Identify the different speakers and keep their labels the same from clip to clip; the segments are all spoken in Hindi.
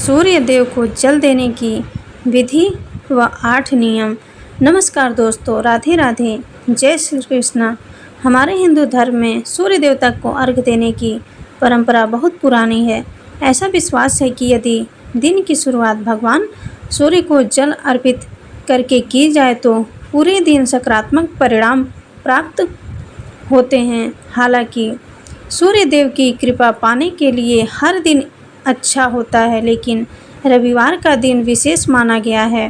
Speaker 1: सूर्य देव को जल देने की विधि व 8 नियम। नमस्कार दोस्तों, राधे राधे, जय श्री कृष्ण। हमारे हिंदू धर्म में सूर्य देवता को अर्घ देने की परंपरा बहुत पुरानी है। ऐसा विश्वास है कि यदि दिन की शुरुआत भगवान सूर्य को जल अर्पित करके की जाए तो पूरे दिन सकारात्मक परिणाम प्राप्त होते हैं। हालांकि सूर्य देव की कृपा पाने के लिए हर दिन अच्छा होता है, लेकिन रविवार का दिन विशेष माना गया है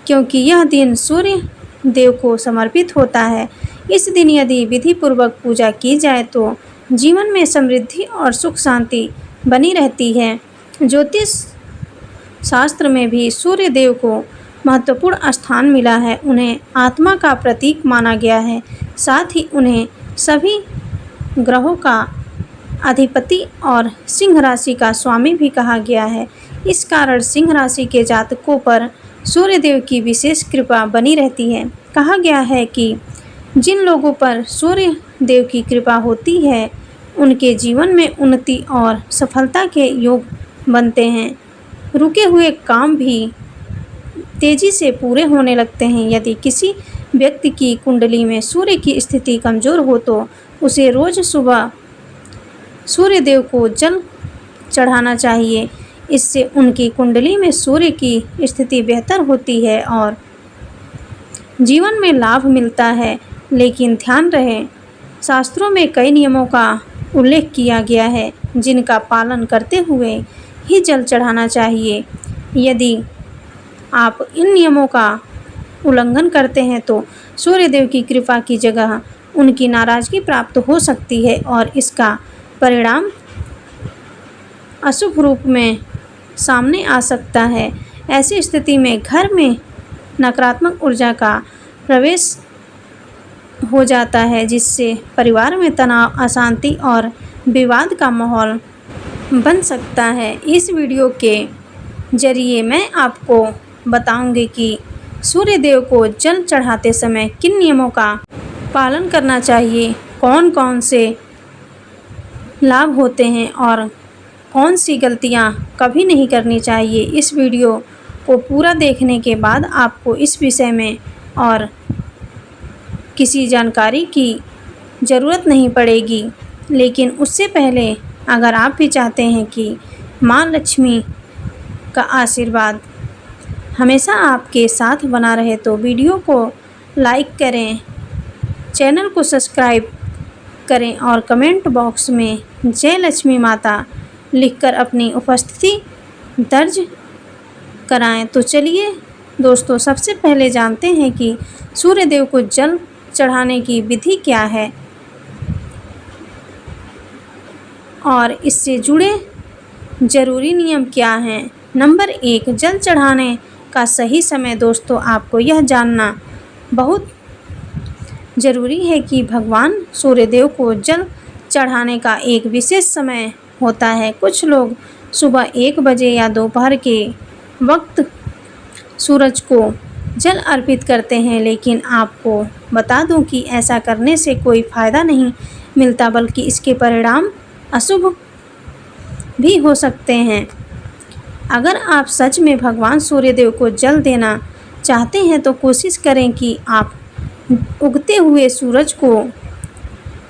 Speaker 1: क्योंकि यह दिन सूर्य देव को समर्पित होता है। इस दिन यदि विधि पूर्वक पूजा की जाए तो जीवन में समृद्धि और सुख शांति बनी रहती है। ज्योतिष शास्त्र में भी सूर्य देव को महत्वपूर्ण स्थान मिला है। उन्हें आत्मा का प्रतीक माना गया है, साथ ही उन्हें सभी ग्रहों का अधिपति और सिंह राशि का स्वामी भी कहा गया है। इस कारण सिंह राशि के जातकों पर सूर्य देव की विशेष कृपा बनी रहती है। कहा गया है कि जिन लोगों पर सूर्य देव की कृपा होती है उनके जीवन में उन्नति और सफलता के योग बनते हैं। रुके हुए काम भी तेजी से पूरे होने लगते हैं। यदि किसी व्यक्ति की कुंडली में सूर्य की स्थिति कमज़ोर हो तो उसे रोज़ सुबह सूर्य देव को जल चढ़ाना चाहिए। इससे उनकी कुंडली में सूर्य की स्थिति बेहतर होती है और जीवन में लाभ मिलता है। लेकिन ध्यान रहे, शास्त्रों में कई नियमों का उल्लेख किया गया है जिनका पालन करते हुए ही जल चढ़ाना चाहिए। यदि आप इन नियमों का उल्लंघन करते हैं तो सूर्य देव की कृपा की जगह उनकी नाराज़गी प्राप्त हो सकती है और इसका परिणाम अशुभ रूप में सामने आ सकता है। ऐसी स्थिति में घर में नकारात्मक ऊर्जा का प्रवेश हो जाता है, जिससे परिवार में तनाव, अशांति और विवाद का माहौल बन सकता है। इस वीडियो के जरिए मैं आपको बताऊंगी कि सूर्य देव को जल चढ़ाते समय किन नियमों का पालन करना चाहिए, कौन कौन से लाभ होते हैं और कौन सी गलतियां कभी नहीं करनी चाहिए। इस वीडियो को पूरा देखने के बाद आपको इस विषय में और किसी जानकारी की ज़रूरत नहीं पड़ेगी। लेकिन उससे पहले अगर आप भी चाहते हैं कि माँ लक्ष्मी का आशीर्वाद हमेशा आपके साथ बना रहे तो वीडियो को लाइक करें, चैनल को सब्सक्राइब करें और कमेंट बॉक्स में जय लक्ष्मी माता लिखकर अपनी उपस्थिति दर्ज कराएं। तो चलिए दोस्तों, सबसे पहले जानते हैं कि सूर्य देव को जल चढ़ाने की विधि क्या है और इससे जुड़े ज़रूरी नियम क्या हैं। नंबर 1, जल चढ़ाने का सही समय। दोस्तों, आपको यह जानना बहुत ज़रूरी है कि भगवान सूर्य देव को जल चढ़ाने का एक विशेष समय होता है। कुछ लोग सुबह 1 बजे या दोपहर के वक्त सूरज को जल अर्पित करते हैं, लेकिन आपको बता दूं कि ऐसा करने से कोई फ़ायदा नहीं मिलता, बल्कि इसके परिणाम अशुभ भी हो सकते हैं। अगर आप सच में भगवान सूर्य देव को जल देना चाहते हैं तो कोशिश करें कि आप उगते हुए सूरज को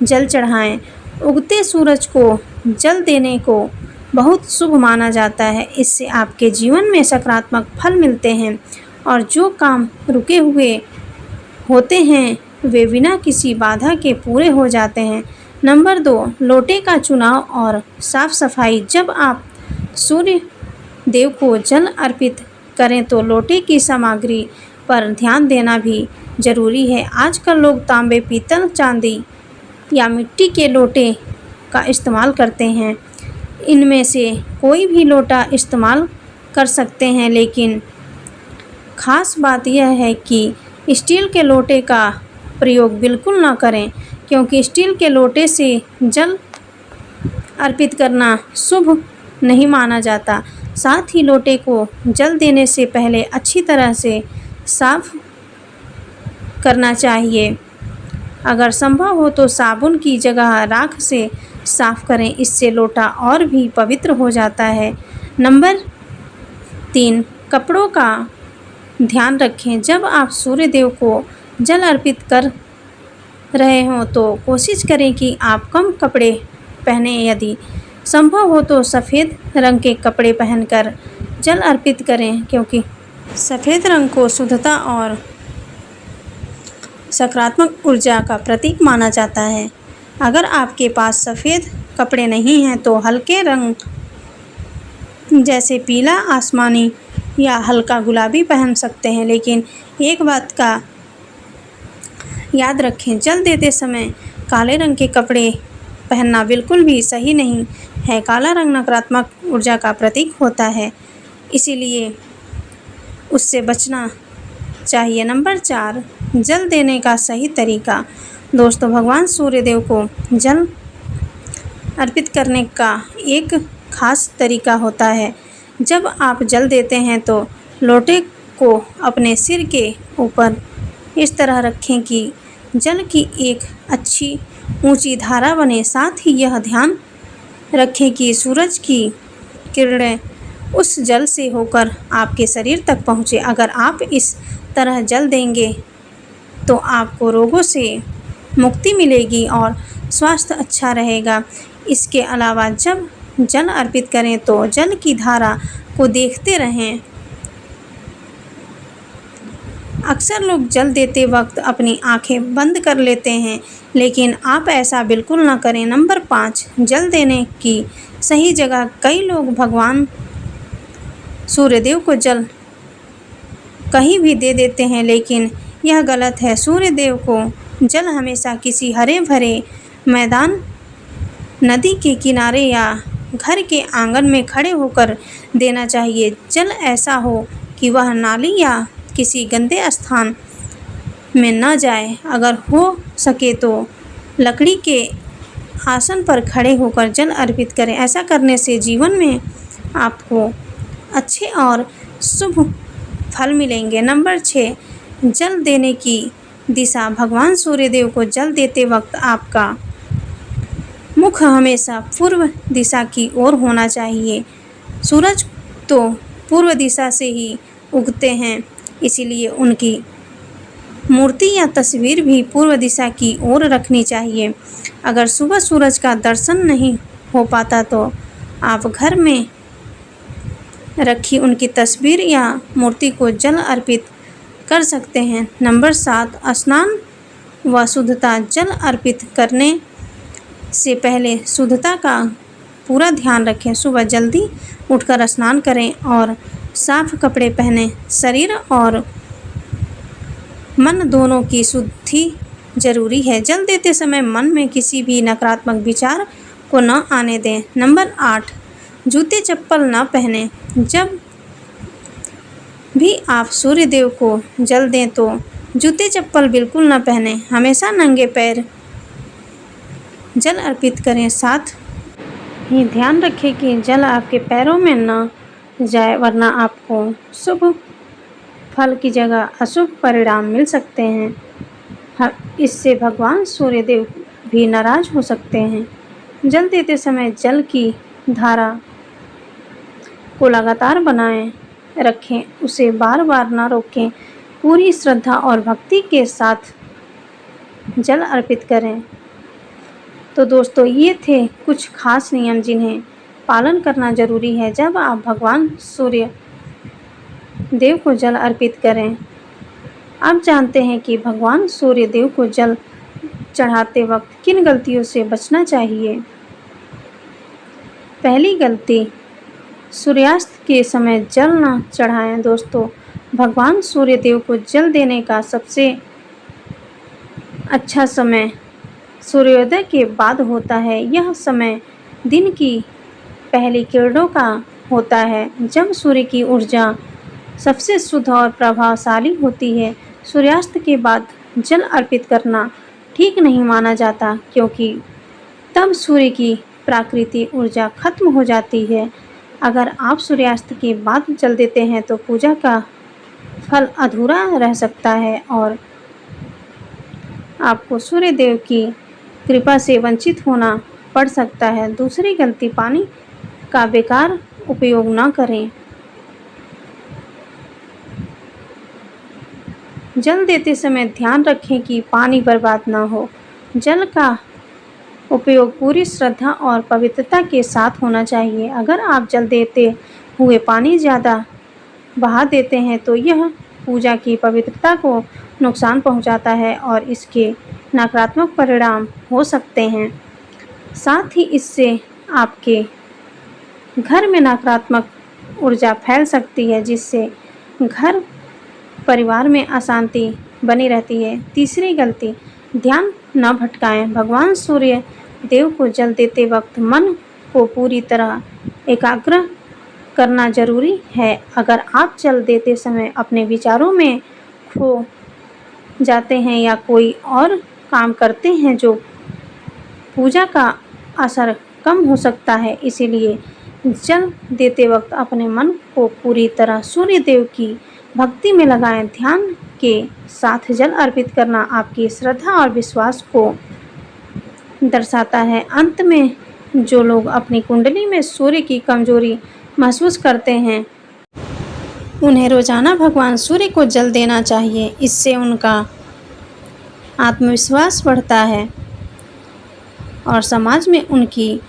Speaker 1: जल चढ़ाएं। उगते सूरज को जल देने को बहुत शुभ माना जाता है। इससे आपके जीवन में सकारात्मक फल मिलते हैं और जो काम रुके हुए होते हैं वे बिना किसी बाधा के पूरे हो जाते हैं। नंबर 2, लोटे का चुनाव और साफ सफाई। जब आप सूर्य देव को जल अर्पित करें तो लोटे की सामग्री पर ध्यान देना भी ज़रूरी है। आजकल लोग तांबे, पीतल, चांदी या मिट्टी के लोटे का इस्तेमाल करते हैं। इनमें से कोई भी लोटा इस्तेमाल कर सकते हैं, लेकिन ख़ास बात यह है कि स्टील के लोटे का प्रयोग बिल्कुल ना करें, क्योंकि स्टील के लोटे से जल अर्पित करना शुभ नहीं माना जाता। साथ ही लोटे को जल देने से पहले अच्छी तरह से साफ करना चाहिए। अगर संभव हो तो साबुन की जगह राख से साफ़ करें, इससे लोटा और भी पवित्र हो जाता है। नंबर 3, कपड़ों का ध्यान रखें। जब आप सूर्य देव को जल अर्पित कर रहे हों तो कोशिश करें कि आप कम कपड़े पहनें। यदि संभव हो तो सफ़ेद रंग के कपड़े पहनकर जल अर्पित करें, क्योंकि सफ़ेद रंग को शुद्धता और सकारात्मक ऊर्जा का प्रतीक माना जाता है। अगर आपके पास सफ़ेद कपड़े नहीं हैं तो हल्के रंग जैसे पीला, आसमानी या हल्का गुलाबी पहन सकते हैं। लेकिन एक बात का याद रखें, जल देते समय काले रंग के कपड़े पहनना बिल्कुल भी सही नहीं है। काला रंग नकारात्मक ऊर्जा का प्रतीक होता है, इसीलिए उससे बचना चाहिए। नंबर 4, जल देने का सही तरीका। दोस्तों, भगवान सूर्यदेव को जल अर्पित करने का एक खास तरीका होता है। जब आप जल देते हैं तो लोटे को अपने सिर के ऊपर इस तरह रखें कि जल की एक अच्छी ऊंची धारा बने। साथ ही यह ध्यान रखें कि सूरज की किरणें उस जल से होकर आपके शरीर तक पहुँचे। अगर आप इस तरह जल देंगे तो आपको रोगों से मुक्ति मिलेगी और स्वास्थ्य अच्छा रहेगा। इसके अलावा जब जल अर्पित करें तो जल की धारा को देखते रहें। अक्सर लोग जल देते वक्त अपनी आंखें बंद कर लेते हैं, लेकिन आप ऐसा बिल्कुल ना करें। नंबर 5, जल देने की सही जगह। कई लोग भगवान सूर्यदेव को जल कहीं भी दे देते हैं, लेकिन यह गलत है। सूर्यदेव को जल हमेशा किसी हरे भरे मैदान, नदी के किनारे या घर के आंगन में खड़े होकर देना चाहिए। जल ऐसा हो कि वह नाली या किसी गंदे स्थान में न जाए। अगर हो सके तो लकड़ी के आसन पर खड़े होकर जल अर्पित करें। ऐसा करने से जीवन में आपको अच्छे और शुभ फल मिलेंगे। नंबर 6, जल देने की दिशा। भगवान सूर्यदेव को जल देते वक्त आपका मुख हमेशा पूर्व दिशा की ओर होना चाहिए। सूरज तो पूर्व दिशा से ही उगते हैं, इसीलिए उनकी मूर्ति या तस्वीर भी पूर्व दिशा की ओर रखनी चाहिए। अगर सुबह सूरज का दर्शन नहीं हो पाता तो आप घर में रखी उनकी तस्वीर या मूर्ति को जल अर्पित कर सकते हैं। नंबर 7, स्नान व शुद्धता। जल अर्पित करने से पहले शुद्धता का पूरा ध्यान रखें। सुबह जल्दी उठकर स्नान करें और साफ कपड़े पहनें। शरीर और मन दोनों की शुद्धि जरूरी है। जल देते समय मन में किसी भी नकारात्मक विचार को न आने दें। नंबर 8, जूते चप्पल न पहनें। जब भी आप सूर्यदेव को जल दें तो जूते चप्पल बिल्कुल न पहनें। हमेशा नंगे पैर जल अर्पित करें। साथ ही ध्यान रखें कि जल आपके पैरों में न जाए, वरना आपको शुभ फल की जगह अशुभ परिणाम मिल सकते हैं। इससे भगवान सूर्यदेव भी नाराज हो सकते हैं। जल देते समय जल की धारा को लगातार बनाए रखें, उसे बार बार ना रोकें। पूरी श्रद्धा और भक्ति के साथ जल अर्पित करें। तो दोस्तों, ये थे कुछ खास नियम जिन्हें पालन करना जरूरी है जब आप भगवान सूर्य देव को जल अर्पित करें। आप जानते हैं कि भगवान सूर्य देव को जल चढ़ाते वक्त किन गलतियों से बचना चाहिए। पहली गलती, सूर्यास्त के समय जल न चढ़ाएं। दोस्तों, भगवान सूर्य देव को जल देने का सबसे अच्छा समय सूर्योदय के बाद होता है। यह समय दिन की पहली किरणों का होता है, जब सूर्य की ऊर्जा सबसे शुद्ध और प्रभावशाली होती है। सूर्यास्त के बाद जल अर्पित करना ठीक नहीं माना जाता, क्योंकि तब सूर्य की प्राकृतिक ऊर्जा खत्म हो जाती है। अगर आप सूर्यास्त के बाद जल देते हैं तो पूजा का फल अधूरा रह सकता है और आपको सूर्य देव की कृपा से वंचित होना पड़ सकता है। दूसरी गलती, पानी का बेकार उपयोग न करें। जल देते समय ध्यान रखें कि पानी बर्बाद न हो। जल का उपयोग पूरी श्रद्धा और पवित्रता के साथ होना चाहिए। अगर आप जल देते हुए पानी ज़्यादा बहा देते हैं तो यह पूजा की पवित्रता को नुकसान पहुंचाता है और इसके नकारात्मक परिणाम हो सकते हैं। साथ ही इससे आपके घर में नकारात्मक ऊर्जा फैल सकती है, जिससे घर परिवार में अशांति बनी रहती है। तीसरी गलती, ध्यान न भटकाएं। भगवान सूर्य देव को जल देते वक्त मन को पूरी तरह एकाग्र करना जरूरी है। अगर आप जल देते समय अपने विचारों में खो जाते हैं या कोई और काम करते हैं जो पूजा का असर कम हो सकता है। इसीलिए जल देते वक्त अपने मन को पूरी तरह सूर्य देव की भक्ति में लगाएं। ध्यान के साथ जल अर्पित करना आपकी श्रद्धा और विश्वास को दर्शाता है। अंत में, जो लोग अपनी कुंडली में सूर्य की कमजोरी महसूस करते हैं, उन्हें रोजाना भगवान सूर्य को जल देना चाहिए। इससे उनका आत्मविश्वास बढ़ता है और समाज में उनकी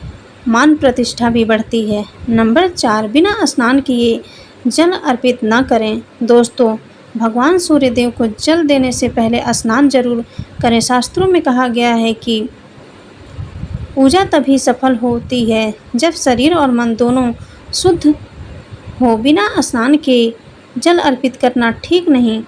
Speaker 1: मान प्रतिष्ठा भी बढ़ती है। नंबर 4, बिना स्नान किए जल अर्पित न करें। दोस्तों, भगवान सूर्य देव को जल देने से पहले स्नान जरूर करें। शास्त्रों में कहा गया है कि पूजा तभी सफल होती है जब शरीर और मन दोनों शुद्ध हो। बिना स्नान के जल अर्पित करना ठीक नहीं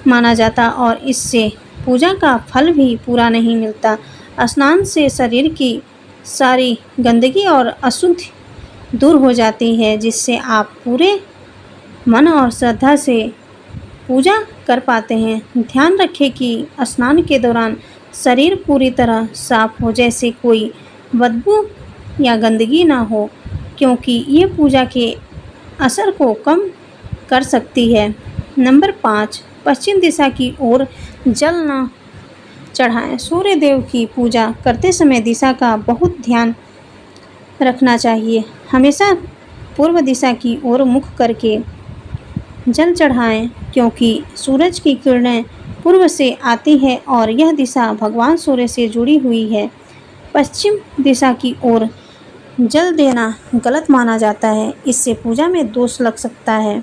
Speaker 1: माना जाता और इससे पूजा का फल भी पूरा नहीं मिलता। स्नान से शरीर की सारी गंदगी और अशुद्धि दूर हो जाती है, जिससे आप पूरे मन और श्रद्धा से पूजा कर पाते हैं। ध्यान रखें कि स्नान के दौरान शरीर पूरी तरह साफ हो, जैसे कोई बदबू या गंदगी ना हो, क्योंकि ये पूजा के असर को कम कर सकती है। नंबर 5, पश्चिम दिशा की ओर जल न चढ़ाएं। सूर्य देव की पूजा करते समय दिशा का बहुत ध्यान रखना चाहिए। हमेशा पूर्व दिशा की ओर मुख करके जल चढ़ाएं, क्योंकि सूरज की किरणें पूर्व से आती है और यह दिशा भगवान सूर्य से जुड़ी हुई है। पश्चिम दिशा की ओर जल देना गलत माना जाता है। इससे पूजा में दोष लग सकता है।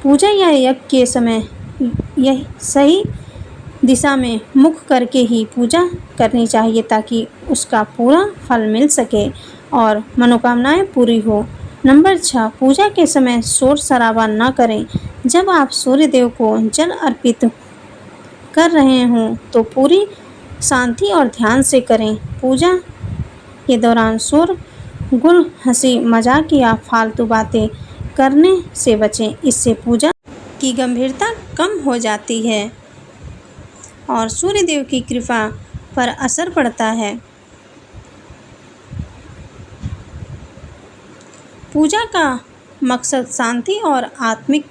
Speaker 1: पूजा या यज्ञ के समय यह सही दिशा में मुख करके ही पूजा करनी चाहिए, ताकि उसका पूरा फल मिल सके और मनोकामनाएं पूरी हो। नंबर 6, पूजा के समय शोर शराबा न करें। जब आप सूर्य देव को जल अर्पित कर रहे हों तो पूरी शांति और ध्यान से करें। पूजा के दौरान शोर गुल, हंसी मजाक या फालतू बातें करने से बचें। इससे पूजा की गंभीरता कम हो जाती है और सूर्य देव की कृपा पर असर पड़ता है। पूजा का मकसद शांति और आत्मिक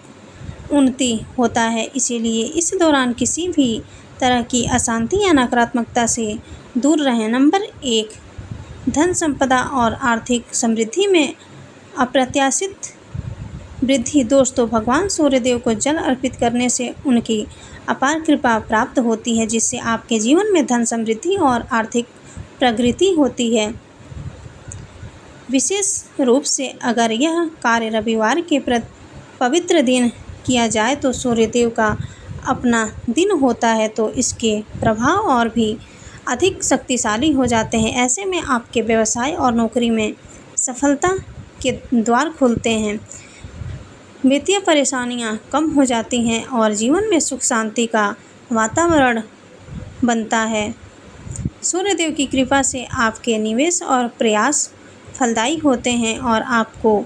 Speaker 1: उन्नति होता है, इसीलिए इस दौरान किसी भी तरह की अशांति या नकारात्मकता से दूर रहें। नंबर 1, धन संपदा और आर्थिक समृद्धि में अप्रत्याशित वृद्धि। दोस्तों, भगवान सूर्यदेव को जल अर्पित करने से उनकी अपार कृपा प्राप्त होती है, जिससे आपके जीवन में धन समृद्धि और आर्थिक प्रगति होती है। विशेष रूप से अगर यह कार्य रविवार के पवित्र दिन किया जाए तो सूर्यदेव का अपना दिन होता है, तो इसके प्रभाव और भी अधिक शक्तिशाली हो जाते हैं। ऐसे में आपके व्यवसाय और नौकरी में सफलता के द्वार खुलते हैं, वित्तीय परेशानियां कम हो जाती हैं और जीवन में सुख शांति का वातावरण बनता है। सूर्यदेव की कृपा से आपके निवेश और प्रयास फलदायी होते हैं और आपको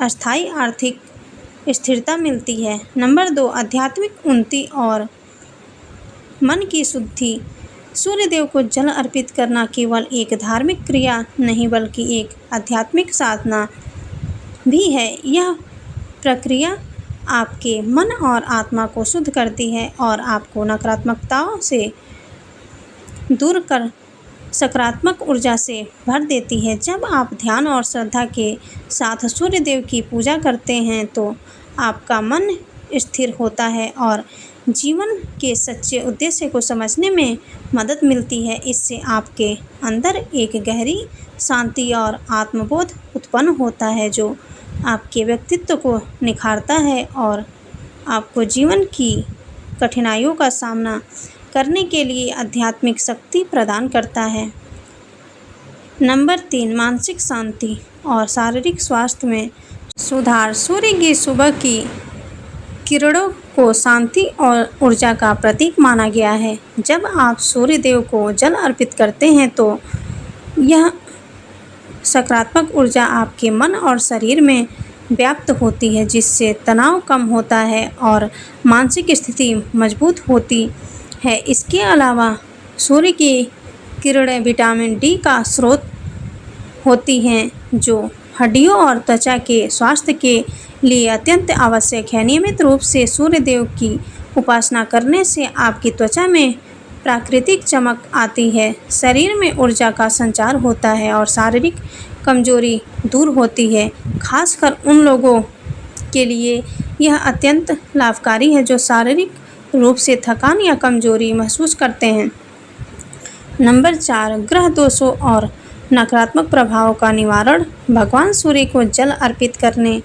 Speaker 1: अस्थायी आर्थिक स्थिरता मिलती है। नंबर 2, आध्यात्मिक उन्नति और मन की शुद्धि। सूर्यदेव को जल अर्पित करना केवल एक धार्मिक क्रिया नहीं बल्कि एक आध्यात्मिक साधना भी है। यह प्रक्रिया आपके मन और आत्मा को शुद्ध करती है और आपको नकारात्मकताओं से दूर कर सकारात्मक ऊर्जा से भर देती है। जब आप ध्यान और श्रद्धा के साथ सूर्य देव की पूजा करते हैं तो आपका मन स्थिर होता है और जीवन के सच्चे उद्देश्य को समझने में मदद मिलती है। इससे आपके अंदर एक गहरी शांति और आत्मबोध उत्पन्न होता है जो आपके व्यक्तित्व को निखारता है और आपको जीवन की कठिनाइयों का सामना करने के लिए आध्यात्मिक शक्ति प्रदान करता है। नंबर 3, मानसिक शांति और शारीरिक स्वास्थ्य में सुधार। सूर्य की सुबह की किरणों को शांति और ऊर्जा का प्रतीक माना गया है। जब आप सूर्य देव को जल अर्पित करते हैं तो यह सकारात्मक ऊर्जा आपके मन और शरीर में व्याप्त होती है, जिससे तनाव कम होता है और मानसिक स्थिति मजबूत होती है। इसके अलावा सूर्य की किरणें विटामिन डी का स्रोत होती हैं जो हड्डियों और त्वचा के स्वास्थ्य के लिए अत्यंत आवश्यक है। नियमित रूप से सूर्य देव की उपासना करने से आपकी त्वचा में प्राकृतिक चमक आती है, शरीर में ऊर्जा का संचार होता है और शारीरिक कमजोरी दूर होती है। खासकर उन लोगों के लिए यह अत्यंत लाभकारी है जो शारीरिक रूप से थकान या कमजोरी महसूस करते हैं। नंबर 4, ग्रह दोषों और नकारात्मक प्रभावों का निवारण। भगवान सूर्य को जल अर्पित करने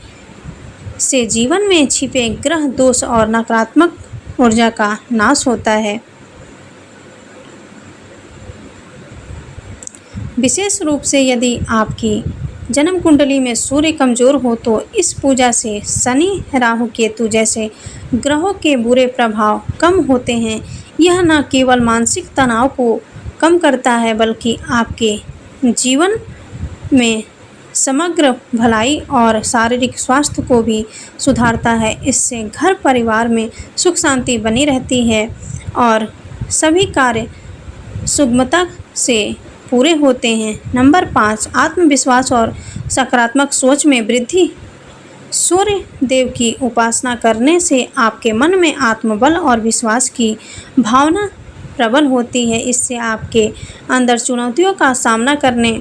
Speaker 1: से जीवन में छिपे ग्रह दोष और नकारात्मक ऊर्जा का नाश होता है। विशेष रूप से यदि आपकी जन्म कुंडली में सूर्य कमजोर हो तो इस पूजा से शनि, राहु, केतु जैसे ग्रहों के बुरे प्रभाव कम होते हैं। यह न केवल मानसिक तनाव को कम करता है बल्कि आपके जीवन में समग्र भलाई और शारीरिक स्वास्थ्य को भी सुधारता है। इससे घर परिवार में सुख शांति बनी रहती है और सभी कार्य सुगमता से पूरे होते हैं। नंबर 5, आत्मविश्वास और सकारात्मक सोच में वृद्धि। सूर्य देव की उपासना करने से आपके मन में आत्मबल और विश्वास की भावना प्रबल होती है। इससे आपके अंदर चुनौतियों का सामना करने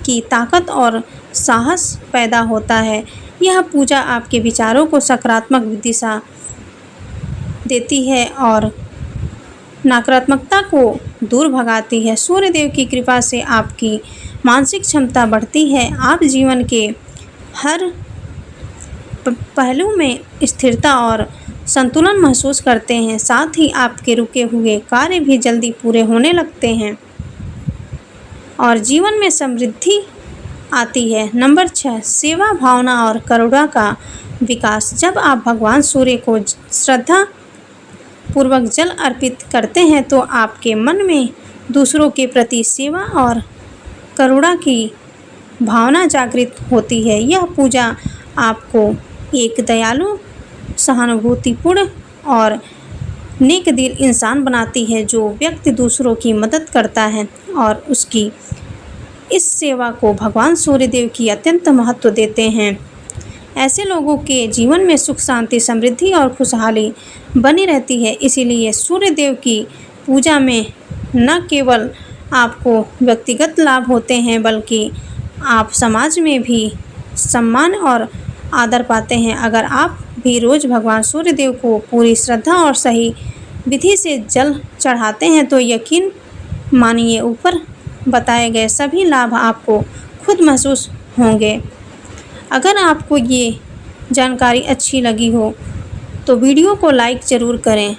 Speaker 1: की ताकत और साहस पैदा होता है। यह पूजा आपके विचारों को सकारात्मक दिशा देती है और नकारात्मकता को दूर भगाती है। सूर्य देव की कृपा से आपकी मानसिक क्षमता बढ़ती है। आप जीवन के हर पहलू में स्थिरता और संतुलन महसूस करते हैं। साथ ही आपके रुके हुए कार्य भी जल्दी पूरे होने लगते हैं और जीवन में समृद्धि आती है। नंबर 6, सेवा भावना और करुणा का विकास। जब आप भगवान सूर्य को श्रद्धा पूर्वक जल अर्पित करते हैं तो आपके मन में दूसरों के प्रति सेवा और करुणा की भावना जागृत होती है। यह पूजा आपको एक दयालु, सहानुभूतिपूर्ण और नेक दिल इंसान बनाती है जो व्यक्ति दूसरों की मदद करता है और उसकी इस सेवा को भगवान सूर्य देव की अत्यंत महत्व देते हैं। ऐसे लोगों के जीवन में सुख शांति, समृद्धि और खुशहाली बनी रहती है। इसीलिए सूर्य देव की पूजा में न केवल आपको व्यक्तिगत लाभ होते हैं बल्कि आप समाज में भी सम्मान और आदर पाते हैं। अगर आप भी रोज़ भगवान सूर्य देव को पूरी श्रद्धा और सही विधि से जल चढ़ाते हैं तो यकीन मानिए ऊपर बताए गए सभी लाभ आपको खुद महसूस होंगे। अगर आपको ये जानकारी अच्छी लगी हो तो वीडियो को लाइक ज़रूर करें